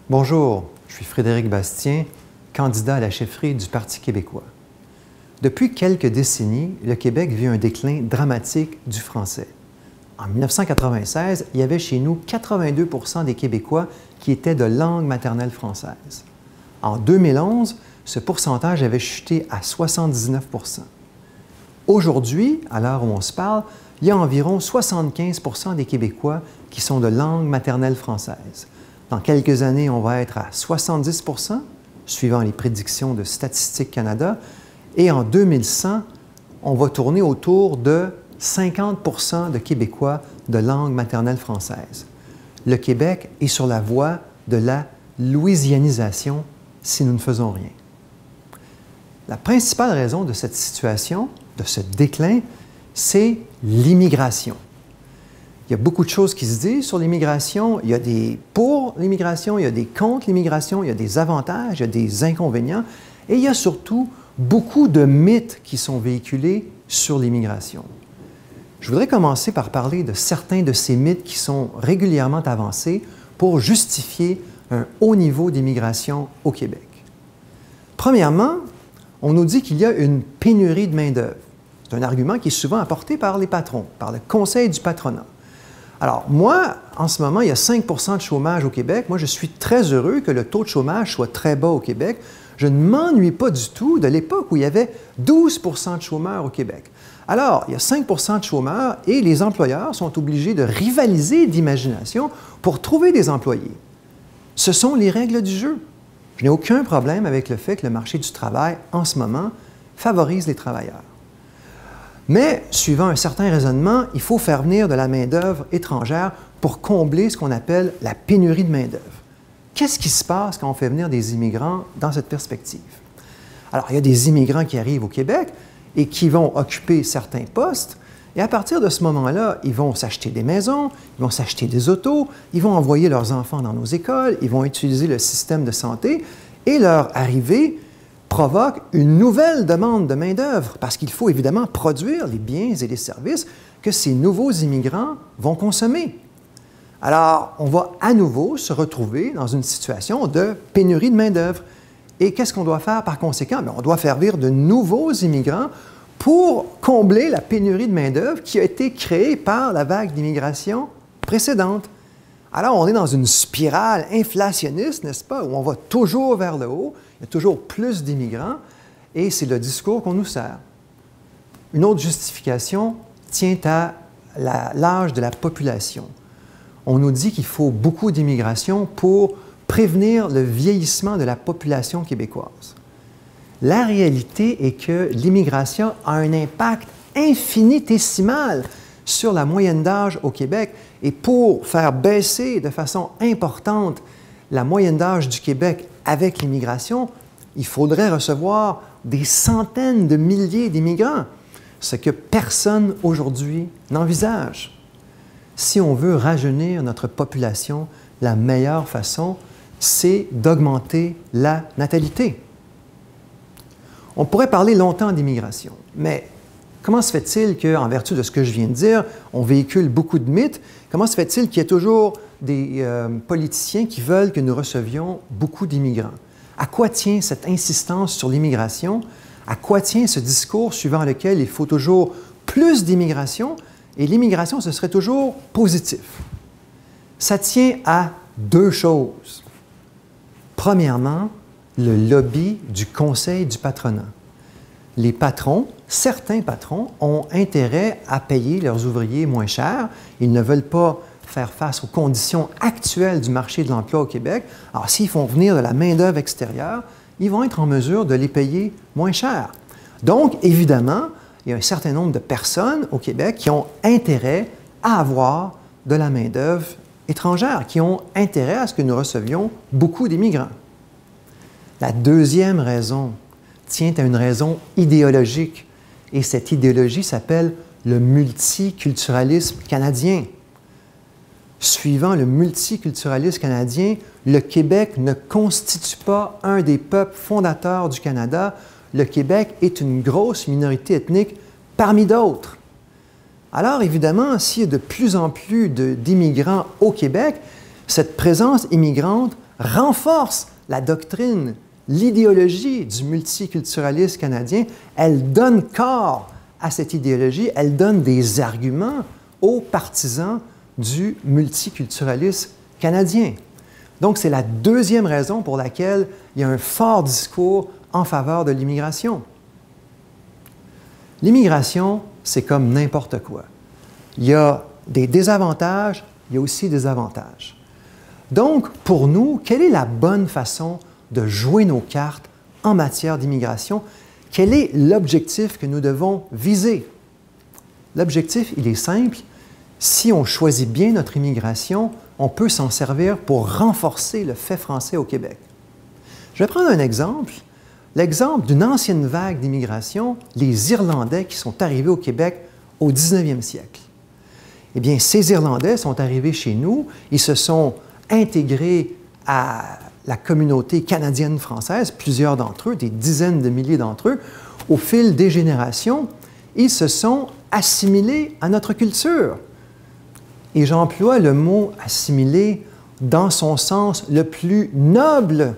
Bonjour, je suis Frédéric Bastien, candidat à la chefferie du Parti québécois. Depuis quelques décennies, le Québec vit un déclin dramatique du français. En 1996, il y avait chez nous 82 % des Québécois qui étaient de langue maternelle française. En 2011, ce pourcentage avait chuté à 79 %. Aujourd'hui, à l'heure où on se parle, il y a environ 75 % des Québécois qui sont de langue maternelle française. Dans quelques années, on va être à 70 %, suivant les prédictions de Statistique Canada, et en 2100, on va tourner autour de 50 % de Québécois de langue maternelle française. Le Québec est sur la voie de la louisianisation si nous ne faisons rien. La principale raison de cette situation, de ce déclin, c'est l'immigration. Il y a beaucoup de choses qui se disent sur l'immigration. Il y a des pour l'immigration, il y a des contre l'immigration, il y a des avantages, il y a des inconvénients. Et il y a surtout beaucoup de mythes qui sont véhiculés sur l'immigration. Je voudrais commencer par parler de certains de ces mythes qui sont régulièrement avancés pour justifier un haut niveau d'immigration au Québec. Premièrement, on nous dit qu'il y a une pénurie de main-d'œuvre. C'est un argument qui est souvent apporté par les patrons, par le Conseil du patronat. Alors, moi, en ce moment, il y a 5 % de chômage au Québec. Moi, je suis très heureux que le taux de chômage soit très bas au Québec. Je ne m'ennuie pas du tout de l'époque où il y avait 12 % de chômeurs au Québec. Alors, il y a 5 % de chômeurs et les employeurs sont obligés de rivaliser d'imagination pour trouver des employés. Ce sont les règles du jeu. Je n'ai aucun problème avec le fait que le marché du travail, en ce moment, favorise les travailleurs. Mais, suivant un certain raisonnement, il faut faire venir de la main-d'œuvre étrangère pour combler ce qu'on appelle la pénurie de main-d'œuvre. Qu'est-ce qui se passe quand on fait venir des immigrants dans cette perspective? Alors, il y a des immigrants qui arrivent au Québec et qui vont occuper certains postes, et à partir de ce moment-là, ils vont s'acheter des maisons, ils vont s'acheter des autos, ils vont envoyer leurs enfants dans nos écoles, ils vont utiliser le système de santé, et leur arrivée provoque une nouvelle demande de main-d'œuvre, parce qu'il faut évidemment produire les biens et les services que ces nouveaux immigrants vont consommer. Alors, on va à nouveau se retrouver dans une situation de pénurie de main-d'œuvre. Et qu'est-ce qu'on doit faire par conséquent? Bien, on doit faire venir de nouveaux immigrants pour combler la pénurie de main-d'œuvre qui a été créée par la vague d'immigration précédente. Alors, on est dans une spirale inflationniste, n'est-ce pas, où on va toujours vers le haut, il y a toujours plus d'immigrants, et c'est le discours qu'on nous sert. Une autre justification tient à l'âge de la population. On nous dit qu'il faut beaucoup d'immigration pour prévenir le vieillissement de la population québécoise. La réalité est que l'immigration a un impact infinitésimal sur la moyenne d'âge au Québec, et pour faire baisser de façon importante la moyenne d'âge du Québec avec l'immigration, il faudrait recevoir des centaines de milliers d'immigrants, ce que personne aujourd'hui n'envisage. Si on veut rajeunir notre population, la meilleure façon, c'est d'augmenter la natalité. On pourrait parler longtemps d'immigration, mais comment se fait-il qu'en vertu de ce que je viens de dire, on véhicule beaucoup de mythes? Comment se fait-il qu'il y ait toujours des politiciens qui veulent que nous recevions beaucoup d'immigrants? À quoi tient cette insistance sur l'immigration? À quoi tient ce discours suivant lequel il faut toujours plus d'immigration et l'immigration, ce serait toujours positif? Ça tient à deux choses. Premièrement, le lobby du Conseil du patronat. Les patrons, certains patrons, ont intérêt à payer leurs ouvriers moins cher. Ils ne veulent pas faire face aux conditions actuelles du marché de l'emploi au Québec. Alors, s'ils font venir de la main-d'œuvre extérieure, ils vont être en mesure de les payer moins cher. Donc, évidemment, il y a un certain nombre de personnes au Québec qui ont intérêt à avoir de la main-d'œuvre étrangère, qui ont intérêt à ce que nous recevions beaucoup d'immigrants. La deuxième raison tient à une raison idéologique, et cette idéologie s'appelle le multiculturalisme canadien. Suivant le multiculturalisme canadien, le Québec ne constitue pas un des peuples fondateurs du Canada. Le Québec est une grosse minorité ethnique parmi d'autres. Alors, évidemment, s'il y a de plus en plus d'immigrants au Québec, cette présence immigrante renforce la doctrine, l'idéologie du multiculturalisme canadien. Elle donne corps à cette idéologie, elle donne des arguments aux partisans du multiculturalisme canadien. Donc, c'est la deuxième raison pour laquelle il y a un fort discours en faveur de l'immigration. L'immigration, c'est comme n'importe quoi. Il y a des désavantages, il y a aussi des avantages. Donc, pour nous, quelle est la bonne façon de jouer nos cartes en matière d'immigration? Quel est l'objectif que nous devons viser? L'objectif, il est simple. Si on choisit bien notre immigration, on peut s'en servir pour renforcer le fait français au Québec. Je vais prendre un exemple, l'exemple d'une ancienne vague d'immigration, les Irlandais qui sont arrivés au Québec au 19e siècle. Eh bien, ces Irlandais sont arrivés chez nous, ils se sont intégrés à la communauté canadienne-française, plusieurs d'entre eux, des dizaines de milliers d'entre eux. Au fil des générations, ils se sont assimilés à notre culture. Et j'emploie le mot « assimiler » dans son sens le plus noble,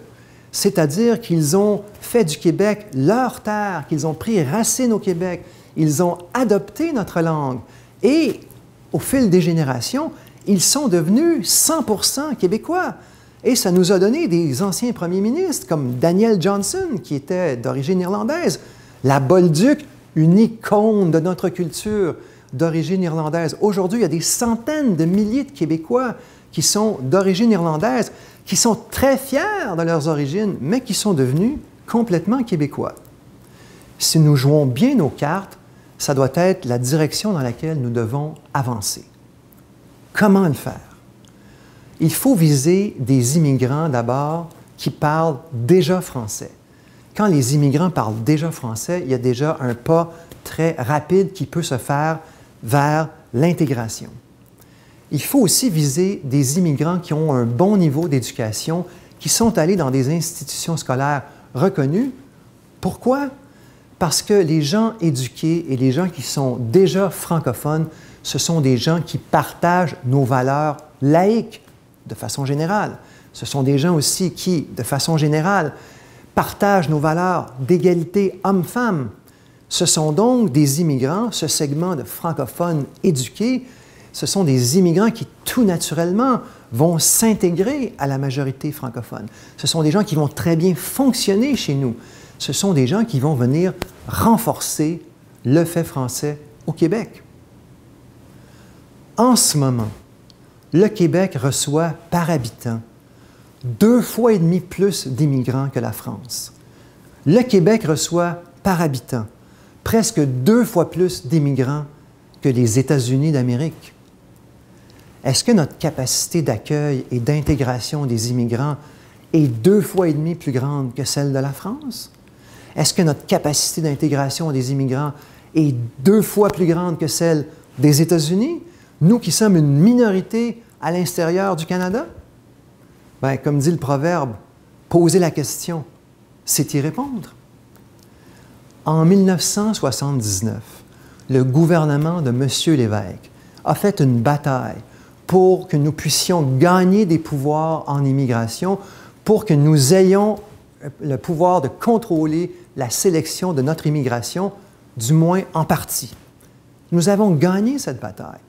c'est-à-dire qu'ils ont fait du Québec leur terre, qu'ils ont pris racine au Québec, ils ont adopté notre langue. Et au fil des générations, ils sont devenus 100% québécois. Et ça nous a donné des anciens premiers ministres comme Daniel Johnson, qui était d'origine irlandaise, la Bolduc, une icône de notre culture d'origine irlandaise. Aujourd'hui, il y a des centaines de milliers de Québécois qui sont d'origine irlandaise, qui sont très fiers de leurs origines, mais qui sont devenus complètement québécois. Si nous jouons bien nos cartes, ça doit être la direction dans laquelle nous devons avancer. Comment le faire? Il faut viser des immigrants d'abord qui parlent déjà français. Quand les immigrants parlent déjà français, il y a déjà un pas très rapide qui peut se faire vers l'intégration. Il faut aussi viser des immigrants qui ont un bon niveau d'éducation, qui sont allés dans des institutions scolaires reconnues. Pourquoi? Parce que les gens éduqués et les gens qui sont déjà francophones, ce sont des gens qui partagent nos valeurs laïques de façon générale. Ce sont des gens aussi qui, de façon générale, partagent nos valeurs d'égalité homme-femme. Ce sont donc des immigrants, ce segment de francophones éduqués, ce sont des immigrants qui, tout naturellement, vont s'intégrer à la majorité francophone. Ce sont des gens qui vont très bien fonctionner chez nous. Ce sont des gens qui vont venir renforcer le fait français au Québec. En ce moment, le Québec reçoit par habitant 2,5 fois plus d'immigrants que la France. Le Québec reçoit par habitant presque 2 fois plus d'immigrants que les États-Unis d'Amérique. Est-ce que notre capacité d'accueil et d'intégration des immigrants est 2,5 fois plus grande que celle de la France? Est-ce que notre capacité d'intégration des immigrants est 2 fois plus grande que celle des États-Unis? Nous qui sommes une minorité à l'extérieur du Canada? Bien, comme dit le proverbe, poser la question, c'est y répondre. En 1979, le gouvernement de M. Lévesque a fait une bataille pour que nous puissions gagner des pouvoirs en immigration, pour que nous ayons le pouvoir de contrôler la sélection de notre immigration, du moins en partie. Nous avons gagné cette bataille.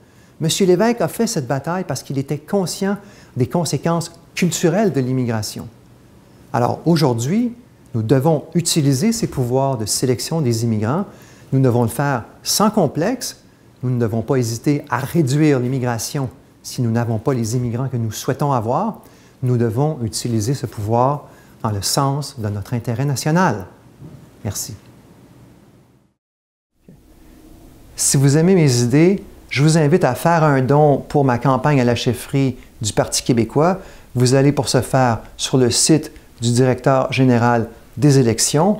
M. Lévesque a fait cette bataille parce qu'il était conscient des conséquences culturelles de l'immigration. Alors aujourd'hui, nous devons utiliser ces pouvoirs de sélection des immigrants. Nous devons le faire sans complexe. Nous ne devons pas hésiter à réduire l'immigration si nous n'avons pas les immigrants que nous souhaitons avoir. Nous devons utiliser ce pouvoir dans le sens de notre intérêt national. Merci. Si vous aimez mes idées, je vous invite à faire un don pour ma campagne à la chefferie du Parti québécois. Vous allez pour ce faire sur le site du directeur général des élections.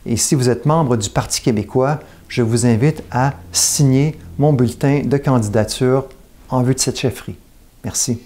Et si vous êtes membre du Parti québécois, je vous invite à signer mon bulletin de candidature en vue de cette chefferie. Merci.